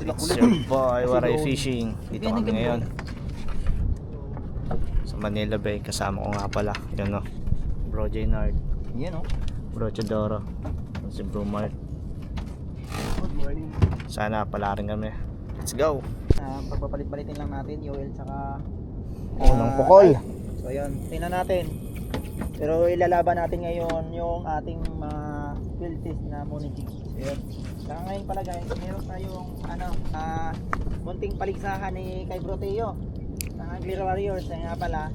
It's your boy, Waray Fishing. Dito kami ngayon sa Manila Bay. Kasama ko nga pala yun, no? Bro Jaynard, Yan, Bro Chodoro, si Bro Mark. Good morning. Sana pala rin kami. Let's go. Pagpapalit-balitin lang natin yung oil tsaka Unang pukol. So yun, tingnan natin. Pero ilalaban natin ngayon yung ating mga field test na monogig. So yun. Kaya ngayon pala guys, meron tayong munting paligsahan ni kay Bro Teo ng Angler Warriors. Kaya nga pala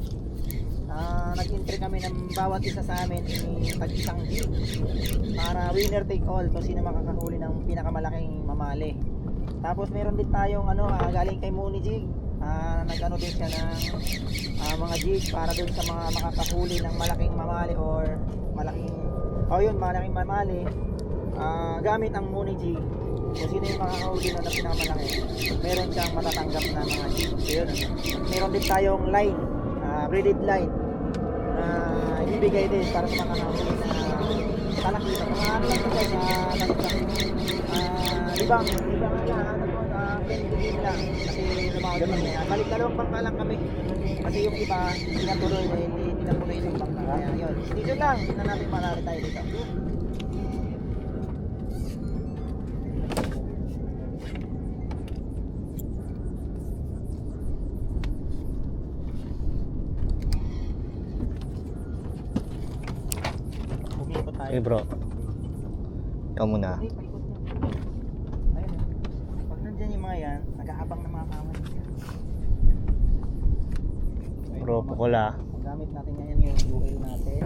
nag-entry kami ng bawat isa sa amin tag-isang jig para winner take all kung sino makakahuli ng pinakamalaking mamali. Tapos meron din tayong galing kay Moni Jig. Nag-ano din siya ng mga jig para dun sa mga makakahuli ng malaking mamali or malaking mamali gamit ang Moni Jig. Kung sino yung makakahuli na pinakamalaki, meron siyang matatanggap na mga jig. So yun, meron din tayong line, braided line na ibibigay din para sa makakahuli na talakita. Mga ano lang guys, libang pinigil lang kasi lumawag kami. Balik dalawang bangka lang kami kasi yung iba pinatuloy na hindi pinapuloy isang bangka. Kaya yun, dito lang na natin malari tayo dito. Umikot tayo. Hey bro, ikaw muna. Ay, paikot na. Ayun. Pag nandyan yung mga yan, nag-aabang ng mga kawan. Bro, pukol ah. Gamit natin ngayon yung UL natin.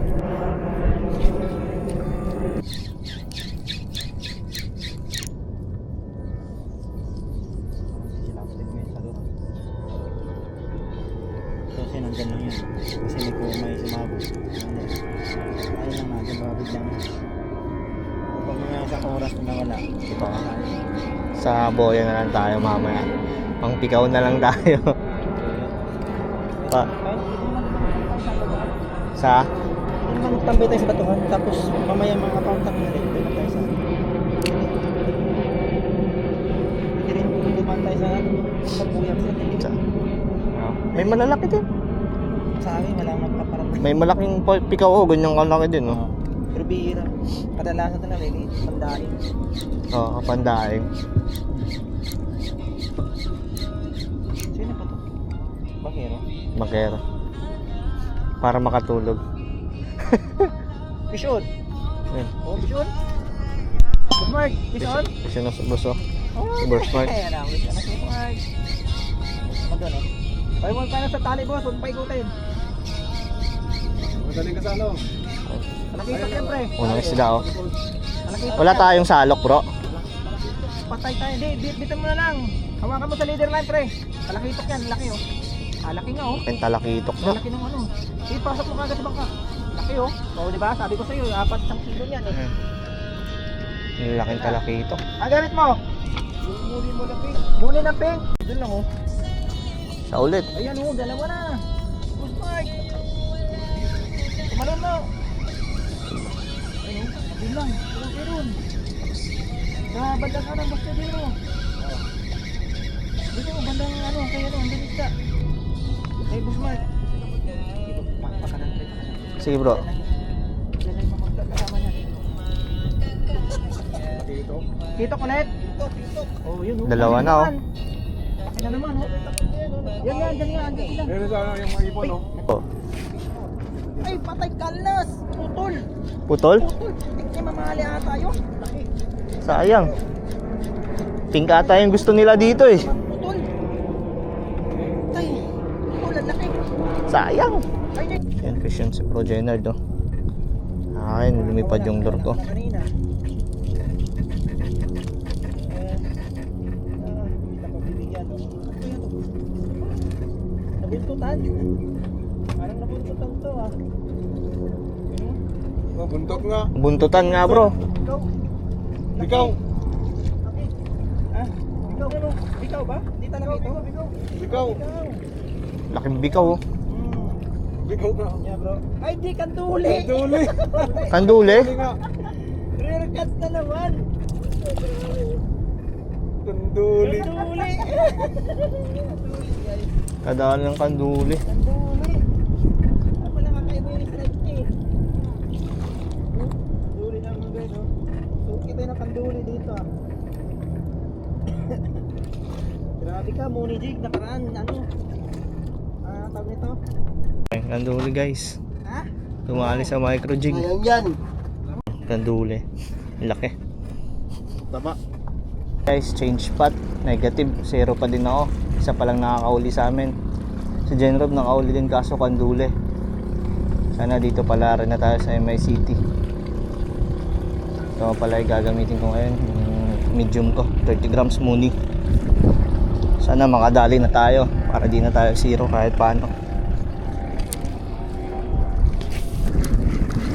Silapin mo yun sa loob. So, kasi nandyan lang yun. Kasi may sumabog. Ayun lang natin, babig lang. Kapag mga isang oras na nawala, Ito. Sa boya na lang tayo mamaya. Pang pikaw na lang tayo. Sa? Ano ba magtambay tayo sa batuhan, tapos mamaya mga pauntang na rin, doon na tayo sa hindi rin dumaan tayo sa puyang sa May malalaki din. sa akin, wala akong napaparang May malaking pikaw oh, ganyan kalaki din oh. pero bihira, kadalasan na lang pandahin. Oo, kapandaing. Sino pa to? Bakero? Makero. Para makatulog. Fish on! Ayun. Oh, fish on! Good morning! Fish on! Kasi nasa buso. Oh, Super smart. Ayan na, fish on! Good morning! Magano? Pay mo tayo sa tali boss, huwag paikutin. Magaling ka sa ano? Malakitok yan pre. Unang isda oh. Malakitok Wala yan. tayong salok bro. Patay tayo. Hindi, bitan mo na lang. Hawakan mo sa leader line pre. Malakitok yan, laki oh. Laki nga oh. Pentalakitok bro. Laki ng ano. Sige, pasok mo kagad sa bangka. Laki oh. Oo, di ba? Sabi ko sa iyo, 4 kilo yan eh. Yung laking talakitok. Ang gamit mo? Muli mo ng pink. Muli ng pink. Doon lang oh. Sa ulit. Ayan oh, dalawa na. Good Mike. Tumalon mo. Ayun oh, nabin lang. Walang kirun. Sa bandang kanan, basta dito. Dito, bandang ano, kaya ano, ang bilis ka. Hey, Boss Mark. Dito, pakakanan pre. Sige bro. Diyan lang yung mga kasama niya. Dito. Dito, ulit. Oh, yun oh. Dalawa na, oh. Laki na naman oh. Yan nga, dyan nga, andyan sila. Meron sa yung mga ipon, no? Oh. Ay, patay kalas! Putol! Putol? Putol! Hindi mamali ata yun. Laki. Sayang. Pink ata yung gusto nila dito eh. Putol! Tay! Putol, ang laki. Sayang. Ay, ay. Yan fish yun si Bro Jaynard oh. Akin, lumipad yung lure ko. Kanina. Kita pa bibigyan. Ano yan to? Nabuntutan? Parang nabuntutan to ah. Oh, buntot nga. Buntutan nga bro. Ikaw? Ikaw. Laki. Ah, ikaw ano? Ikaw ba? Di talaga ito? Ikaw. Laking bikaw oh. Ikaw nga. Yeah bro. Ay di kanduli! Duli. Kanduli? Duli nga. Rear cut na naman! Kanduli. Kanduli. Kadaan ng kanduli. Kanduli. Ano pala kakaiba yung stripes niya eh. Kanduli naman guys oh. Suki tayo ng kanduli dito ah. Grabe ka, Moni Jig, nakaraan, ano? Tawag nito? Kanduli guys. Ha? Tumali sa micro jig. Ayan yan. Kanduli. Laki. Tama. Guys, change spot. Negative. 0 pa din ako. Isa pa lang nakakauli sa amin. Si Genrob nakauli din kaso kanduli. Sana dito pala rin na tayo sa MI City. Ito pala yung gagamitin ko ngayon. Yung medium ko. 30 grams muni. Sana makadali na tayo. Para di na tayo 0 kahit paano.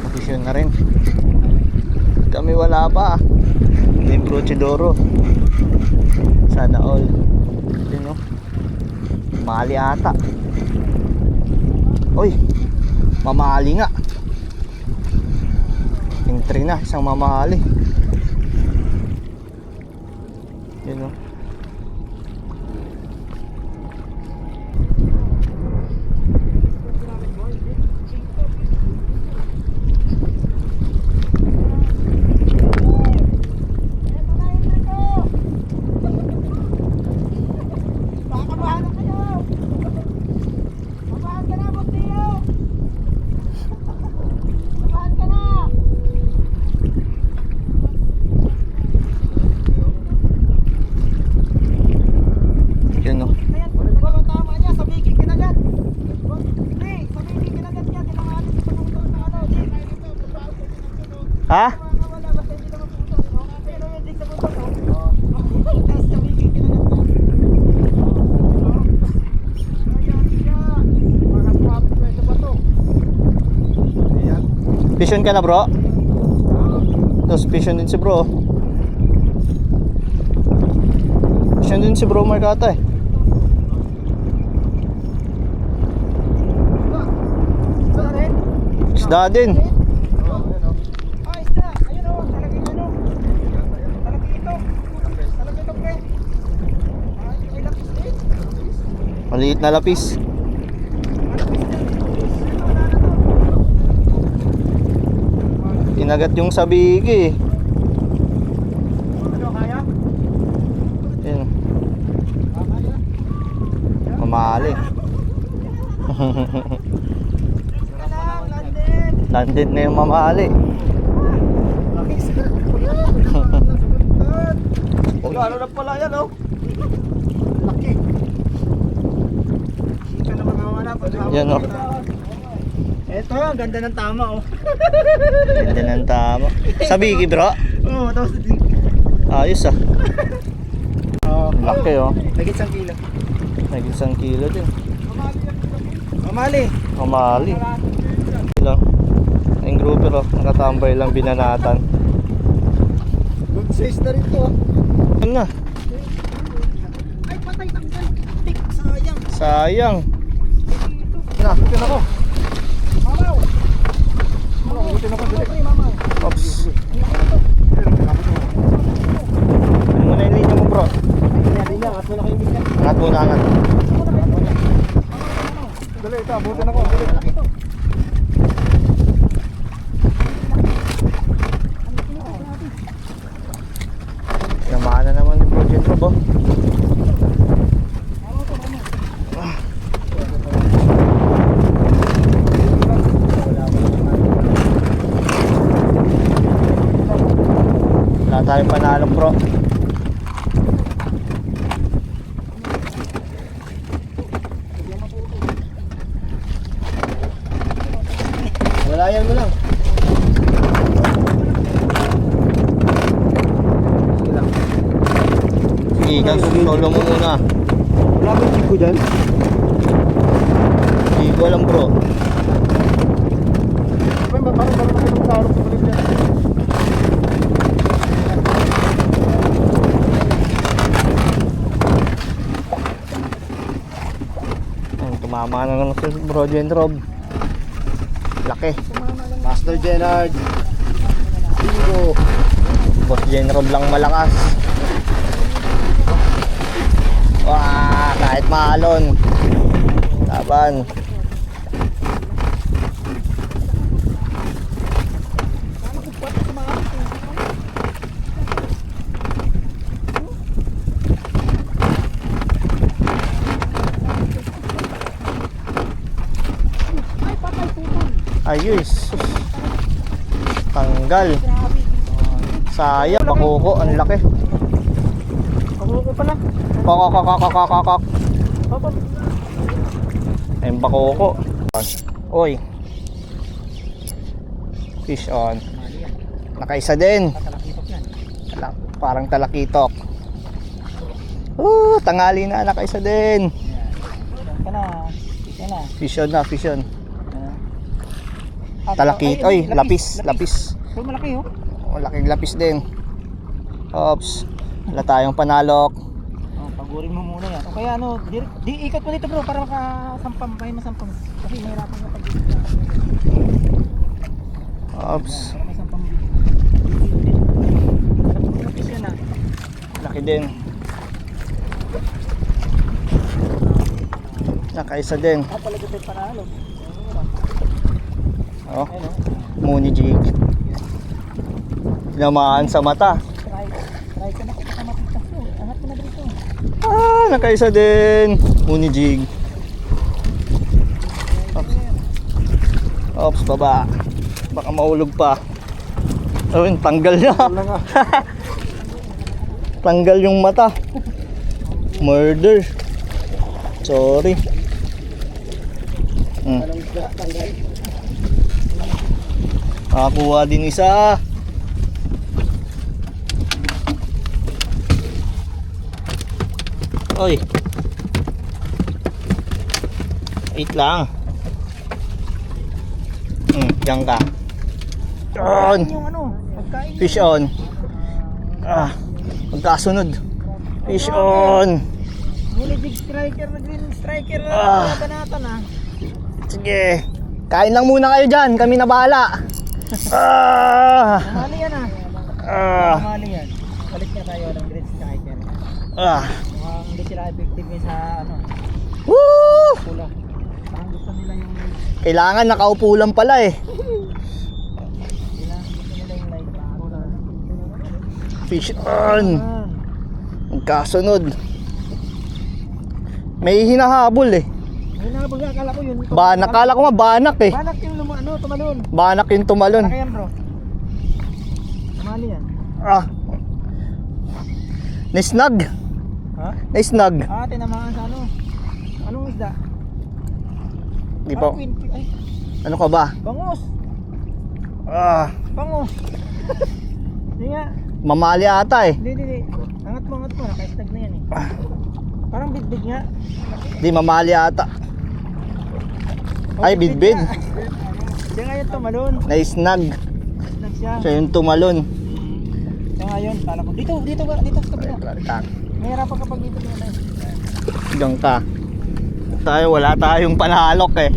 Posisyon na rin. Kami wala pa. Yung Brochidoro. Sana all. Yun no. Mali ata. Uy. Mamali nga. Entry na. Isang mamali. Yun no. Yun no. Tama niya, sa Vicky kinagat. Hindi, sa Vicky kinagat niya. Tinangalit sa pagkakot na ano, Jig. Ha? Wala, basta hindi naman puto. Pero yung Jig sa puto, no? Tapos sa Vicky kinagat niya. Ayan siya. Parang profit na ito ba to? Ayan. Vision ka na bro? Tapos vision din si bro. Vision din si bro Markata eh. Sa rin? Isda din. Ah, isda. Ayun o, talagang ano. Talagang ito. Talagang ito, pre. Ay, may lapis din. Maliit na lapis. Kinagat yung sabigi eh. Ano, kaya? Yun. Kaya? Mamali. Ka lang, landed. Landed na yung mamali. Laki sir. Ano na pala yan, oh? Laki. Kita na mga manap. Yan, oh. Ito, ang ganda ng tama, oh. Ganda ng tama. Sabigi bro. Oo, tapos Ayos ah. Laki oh. Nagit 1 kilo. Naging 1 kilo din. Mamali. Mamali. Lang. Yung grouper oh. Nakatambay lang binanatan. Good size na rin to, ah. Yun na. Ay, patay, tanggal. Tik, sayang. Sayang. Ito. Na, butin ako. Mamaw. Buti na ko dali. Pre, mamaw. Ops. Ano muna yung linya mo bro? Hindi na, at wala kayong bigyan. Angat muna, angat. Dali, ito. Buti na ko. Dali. Namaan na naman yung project ko, bo. Wala tayong panalo, bro. Walayan mo lang. Sige, ikaw solo mo muna. Wala ba yung ko dyan? Hindi ko alam, bro. Parang tayo magkaroon sa balik yan. Tumama na naman si bro Genrob. Laki. Master Jenard. Bingo. Boss Genrob lang malakas. Wah, kahit maalon. Laban. Ayos. Tanggal. Sayang, pakuko, ang laki. Pakuko pala. Kakakakakakakak. Papa. Ayun, pakuko. Oy. Fish on. Nakaisa din. Talakitok yan. Parang talakitok. Tangali na, nakaisa din. Yan ka na. Yan na. Fish on na, fish on. Ah, Talakit. Oy, lapis. So, malaki oh. Malaking lapis din. Ops. Wala tayong panalok. Oh, pagurin mo muna yan. O kaya ano, di ikot mo dito bro para makasampam, may masampam. Kasi mahirapan ka pag dito. Ops. Para may sampam dito. Lapis yan ah. Laki din. Nakaisa din. Ah, pala dito yung panalo. Oh, Ayun oh. muni jig. Tinamaan sa mata. Try ko na kung matigtas mo. Angat ko na dito. Nakaisa din. Muni jig. Ops, baba. Baka mahulog pa. Ayun, tanggal na. Tanggal yung mata. Murder. Sorry. Nakakuha din isa. Oy. Wait lang. Diyan ka. On. Yung ano, pagkain. Fish on. Magkasunod. Fish on. Muli big striker na green striker na banatan ah. Sige. Kain lang muna kayo dyan. Kami na bahala. Mali yan ah. Mali yan. Balik niya tayo ng green striker. Mukhang hindi sila effective sa ano. Woo! Pula. Parang gusto nila yung Kailangan nakaupo lang pala eh. gusto nila yung light pula. Fish on. Magkasunod. May hinahabol eh. Ay nabag akala ko yun. Nakala ko nga banak eh. Banak yung tumalon. Banak yung tumalon. Malaki yan bro. Mali yan. Naisnag. Ha? Naisnag. Tinamaan sa ano. Anong isda? Di pa. Ay, Ano ka ba? bangus. Bangus. Hindi nga. Mamali ata eh. Hindi. Angat mo. Naka-stag na yan eh. Parang bidbid nga. Di mamali ata. Ay, bidbid. Siya nga yun tumalon. Naisnag. Snag siya. Siya yung tumalon. Siya nga yun. Kala ko. Dito sa kabila. Mahirapan kapag dito mo na. Diyan ka. Wala tayong panalok eh.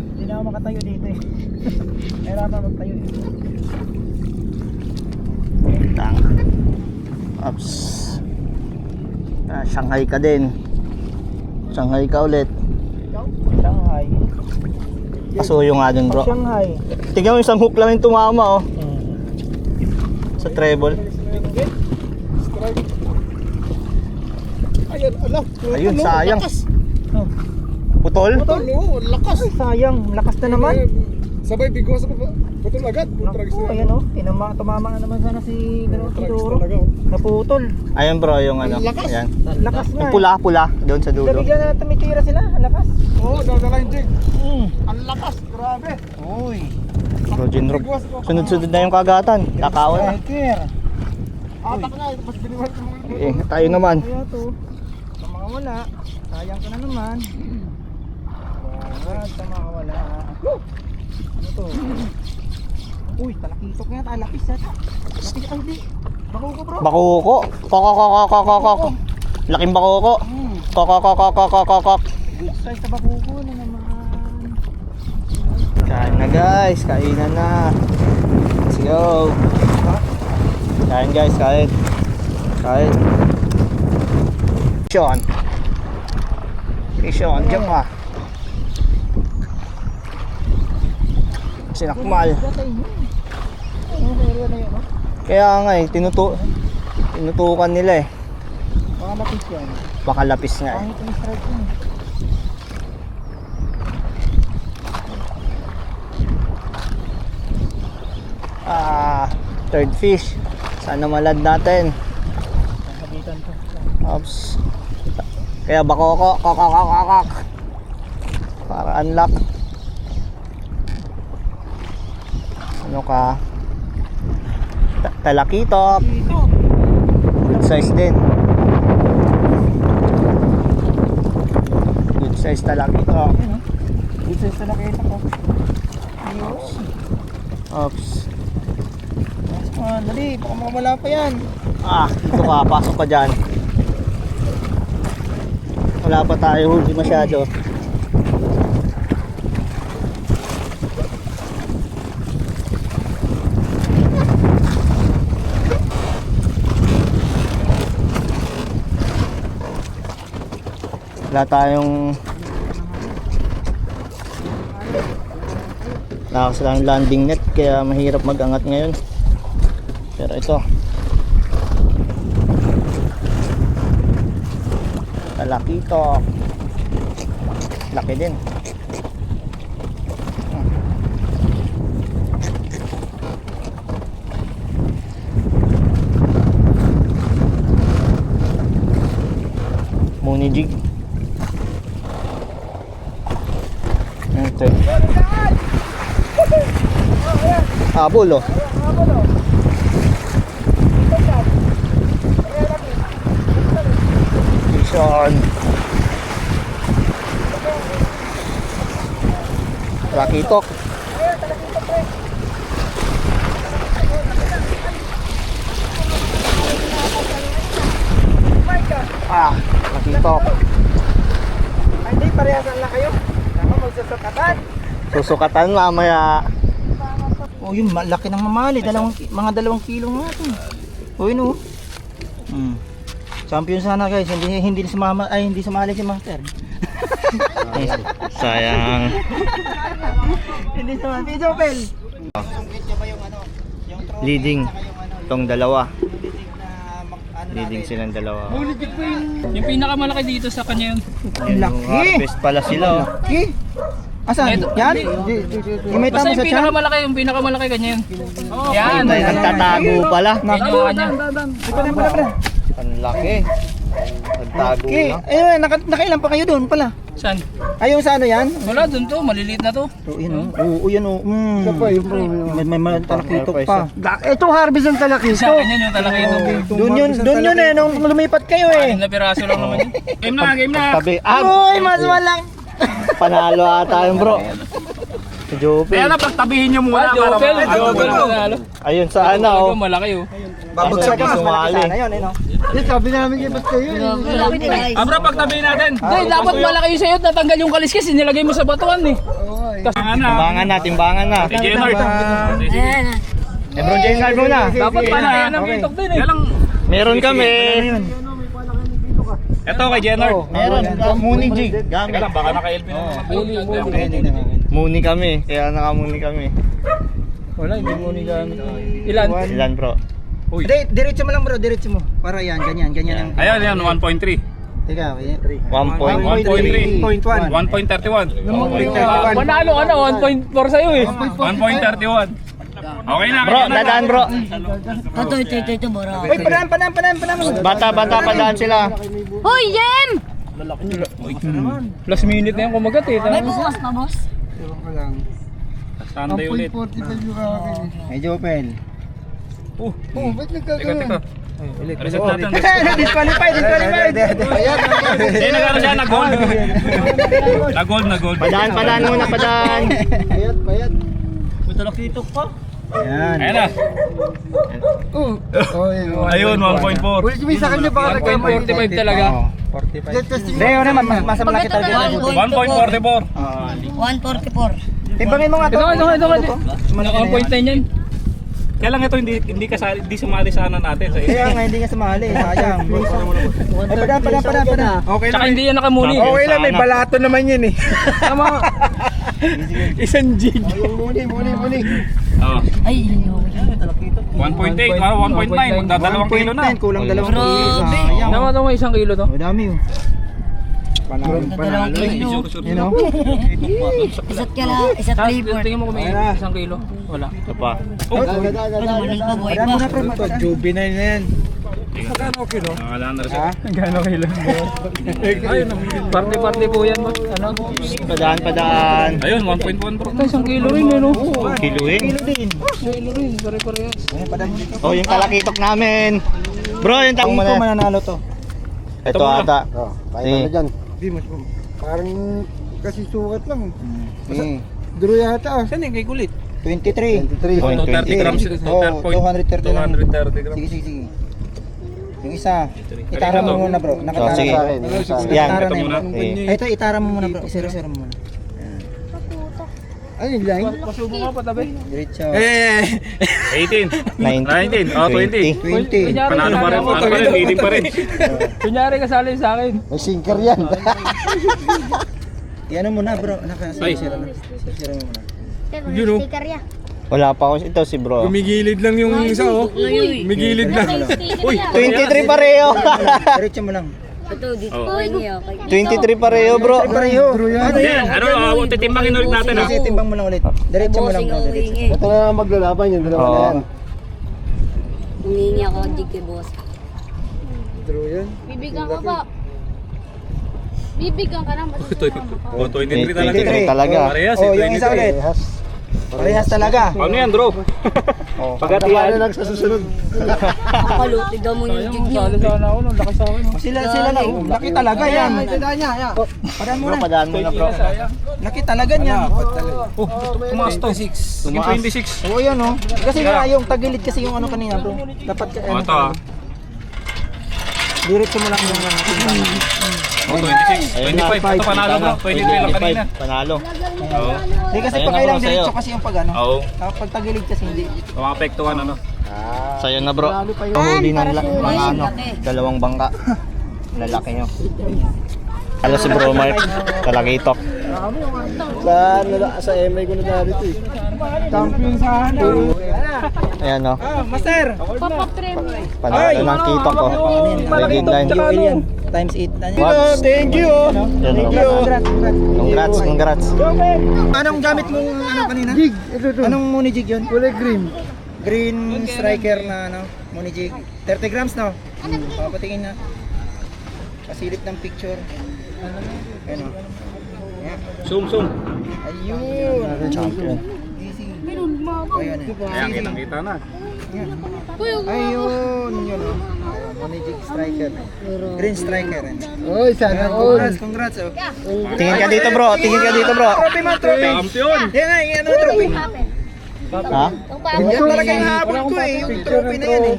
Hindi na ako makatayo dito eh. Mahirapan magtayo eh. Ops. Shanghai ka din. Shanghai ka ulit. Shanghai. Pasuyo nga dun bro. Shanghai. Tingnan mo isang hook lang yung tumama oh. Sa treble. Ayun, sayang. Putol? Lakas. Ay, sayang. Lakas na naman. Sabay bigwas ako. Putol agad. Naku, ayan o. Tumama na naman sana si Doro. talaga. Naputol. Ayun bro, yung ano. Lakas. Ayan. Lakas nga Yung pula-pula doon sa dulo. Bigyan na tumitira sila. Lakas. Oo, dadala yung jig. Ang lakas. Grabe. Uy. Bro, Jinrob. Sunod-sunod na yung kagatan. Kakawan na. Striker. Atak na. Mas biniwan ko mga Eh, tayo naman. Kaya to. Sa mga wala. Sayang ka na naman. Sa mga wala. Ano to? Uy, talakitok nga. Lapis yata. Lapis ay di. Bakuko bro. Bakuko. Kokokokokokokok. Laking bakuko. Kokokokokokokok. Good size sa bakuko na naman. Kain na guys. Kainan na. Let's go. Kain guys, kain. Kain. Sean. Sean, diyan ka. Sinakmal. Kaya nga eh, tinutukan nila eh. Baka lapis yan. Baka lapis nga eh. Pangit yung strike yun. Third fish. Sana malad natin. Sabitan ko. Oops. Kaya bako kokok. Para unlock. Ano ka? Talakitok. Good size din. Good size talakitok. Dito sa nakita ko. Oops. Dali, baka mawala pa yan. Dito ka, pasok ka dyan. Wala pa tayo huli masyado. Wala tayong lakas lang landing net kaya mahirap mag-angat ngayon. Pero ito talakitok, laki din. Muni jig. Ito. Habol oh. Vision. Talakitok. Talakitok. Ay, hindi, parehasan lang kayo. Tama, magsusukatan. Susukatan mamaya. Oh, yun, malaki ng mamali. Mga 2 kilo nga ito. Oh, yun oh. Champion sana guys, hindi sumali si Master. Sayang. Hindi sumali. Video Pel. Leading tong dalawa. Leading silang dalawa. Yung pinakamalaki dito sa kanya yun. Yung Laki. harvest pala sila. Oh. Laki. Asan? Yan? Yung may Basta tama sa tiyan? yung pinakamalaki kanya yun. Yan. Ay, nagtatago pala. Yan yung kanya. Ang laki. Nagtago Okay. na. Ayun, nakailan pa kayo doon pala? Saan? Ayun sa ano yan? Wala dun to, maliliit na to. Oh, yun oh. Oo, yan oh. May talakitok pa. Ito harvest ng talakitok. Sa kanya yung talaki ito. Doon yun eh, nung lumipat kayo eh. 6 na piraso lang naman yun. Game na, game na. Tabi. Uy, mas walang. Panalo ata yun bro. Si Jopel. Kaya na pagtabihin nyo muna para makakalo. Ayun sa ano. Malaki oh. Babagsak pa sumali. Sana yun eh no. Sabi namin kay ba't kayo? Abra, pagtabihin natin. Hindi, dapat malaki yung sa'yo. Natanggal yung kaliskis. Nilagay mo sa batuan eh. Timbangan na. Si Jenard. Bro Jenard muna. Dapat malaki yan ang kitok din eh. Meron kami. Ito kay Jenard. Meron. Muni jig. Gamit. Baka naka-LP na. Muni kami. Kaya nakamuni kami. Wala, hindi mo ni gamit. Ilan? Ilan bro? Diretso mo lang bro, diretso mo. Para yan, ganyan ang. Ayan, yan, 1.3. Teka, 1.1. 1.1. 1.31. Panalo ka na, 1.4 sa'yo eh. 1.31. Okay na, Bro, dadaan bro. Ito, bro. Uy, panam. Bata padaan sila. Hoy, Jem! Last minute na yan kumagat eh. May bukas pa, boss? Sunday ulit. Medyo open. Ba't Teka. nagkagawa? Reset natin. Disqualified. Hindi, nag-ano siya, nag-gold. Nag-gold. Padaan muna, padaan. Bayad. Yan. Ayan na. Ayun, 1.4. Ulit yung sa kanya baka nagkamali. 1.45 talaga. 45. Hindi, naman, mas malaki talaga. 1.44. 144. Timbangin mo nga to. Ito. Naka-point na yan. Kaya lang ito hindi kasali, hindi sumali sa ano natin sa Kaya nga hindi nga sumali, sayang. Ay, padaan. Okay Tsaka lang. hindi yan nakamuni. Okay lang, may balato naman yun eh. Tama. Isang jig. Muni. Oo. Ay, yun. 1.8, 1.9, magdadalawang kilo na. Kulang 2 kilo. Grabe. Sayang. Dapat mo 1 kilo to. Madami oh. Dalawang kilo. You know? Isa't flavor. Tingnan mo kung may 1 kilo. Wala. Ito pa. Ano, maling pa, boy Padaan mo na pa. pre. Juvenile na yan. Nakakalaan na rin siya. Gano'ng kilo? Party po yan, boss. Ano? Padaan. Ayun, 1.1 bro. 1 kilo rin eh, no? Kiluin. Kilo rin, pare-parehas. Padaan mo dito. Oh, yung talakitok namin. Bro, yung takong Ito mo na. mananalo to. Ito ata. Oh, Sige. dyan. Di, mas parang kasi sukat lang. Mm. Duro yata ah. Saan yung kay kulit? 23. 23. 230 grams. Oh, 230 lang. 230 grams. Sige. Yung isa, itara mo muna bro. Oh, Nakatara sige. sa akin. Yan. Itara Ito na muna. yun. Eh, Ay, ito, itara mo muna bro. Isero mo muna. Ay, yung line? Pasubo ka patabi. Diretso. 18. 19. 19. Oh, 20. 20. Panalo pa rin. Panalo pa rin. Leading pa rin. Kunyari kasali sa akin. May sinker yan. Yan muna bro. Ay. Isero mo muna. Yun oh. wala pa ako. Ito si bro. Gumigilid lang yung isa oh. Gumigilid lang. Uy, 23 pareho. Diretso mo lang. Ito, dito Oh. ko niya. 23 pareho bro. Pareho. yan. Ano, titimbangin ulit natin ah. Kasi timbang mo lang ulit. Diretso mo lang Bossing bro. ako Diretso. hingi. Ito na maglalaban yung dalawa na yan. Humingi ako ang jig kay boss. Duro yan. Bibigyan ka pa. Bibigyan ka lang. Basta Oh, 23 talaga. 23 talaga. Parehas Oh, eh. yung isa 23. ulit. Parehas talaga. Ano yan, bro? Pagkatiyan na lang sa susunod. Akaluti daw mo yung jig niya. Sali sana ako nung lakas sa akin. oh. Sila lang. Laki talaga yan. Padaan mo Bro, na. padaan mo na bro. Laki talaga niyan. Oh, tumaas to. Yung 26. Oo yan oh. Kasi nga yung tagilid kasi yung ano kanina bro. Dapat ka Oh, ito ah. Diretso mo lang yung Oh, 26. 25. Ito panalo bro. 23 lang kanina. 25. Panalo. Oo. Hindi kasi Ayun pag na, kailang bro, sa'yo. diretso kasi yung pag ano. Oo. Pag tagilid kasi hindi. Tumapektuhan ano. Sa'yo na bro. Huli ng mga ano, dalawang bangka. Lalaki nyo. Hello si Bro Mark. Talakitok. Sa MI ko na dali ito eh. Champion sa ano. Ayan o. Master. pop-up trim. Panalo ng kitok ko. Legend line. Alien. Times 8. What's- Thank you. Thank you. Congrats. Anong gamit mong ano kanina? Jig, ito. Anong Muni Jig yun? Kulay green. Green striker na ano, Muni Jig. 30 grams no? Papatingin na. Pasilip ng picture. Ano? Yan. Zoom. Ayun. Champion. Easy. Ayun eh. Ayan, kitang-kita na. Ayun. Yun oh. Muni Jig striker. Green striker. Oy, sana all. Congrats. Oh. Tingin ka dito bro. Trophy man, trophy. Champion! Yan na, yan ang trophy. Ha? Yan talaga yung habol ko eh. Yung trophy na yan eh.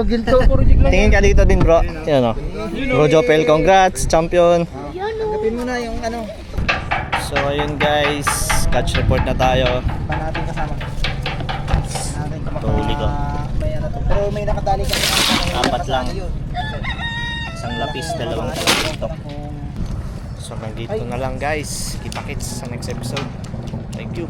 Ginto. Tingin ka dito din bro. Yan o. Bro Jopel, congrats. Champion. Gapin mo na yung ano. So ayun guys. Catch report na tayo. Pa natin kasama. Natin kumaka. Tuhuli ko. May ano to. Pero may nakatali kami. Apat lang. Isang lapis, dalawang talakitok. So nandito na lang guys. Kita-kits sa next episode. Thank you.